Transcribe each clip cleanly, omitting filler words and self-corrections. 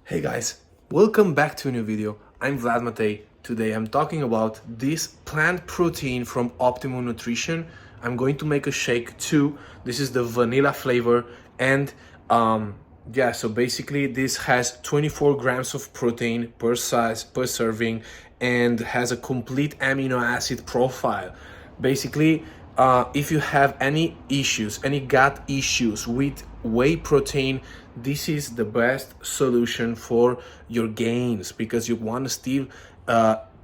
Hey guys, welcome back to a new video. I'm Vlad Matej. Today I'm talking about this plant protein from Optimum Nutrition. I'm going to make a shake too. This is the vanilla flavor and yeah, so basically this has 24 grams of protein per size per serving and has a complete amino acid profile. Basically, if you have any issues, any gut issues with whey protein, this is the best solution for your gains, because you want to still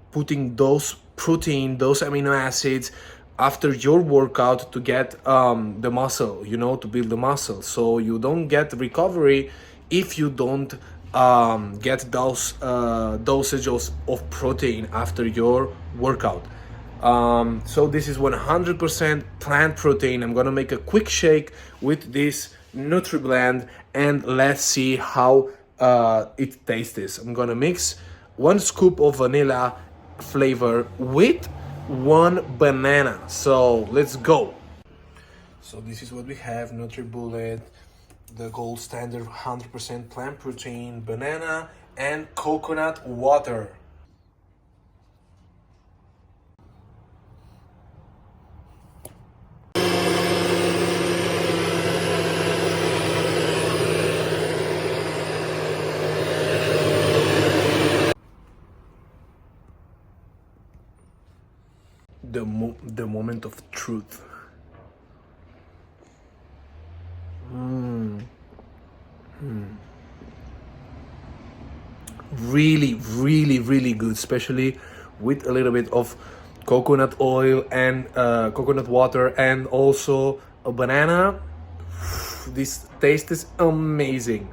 putting those protein, those amino acids after your workout to get the muscle, to build the muscle. So you don't get recovery if you don't get those dosages of protein after your workout. So this is 100% plant protein. I'm gonna make a quick shake with this NutriBlend and let's see how it tastes. I'm gonna mix 1 scoop of vanilla flavor with 1 banana. So let's go. So this is what we have: NutriBullet, the gold standard 100% plant protein, banana, and coconut water. The moment of truth. Really good, especially with a little bit of coconut oil and coconut water and also a banana. This taste is amazing.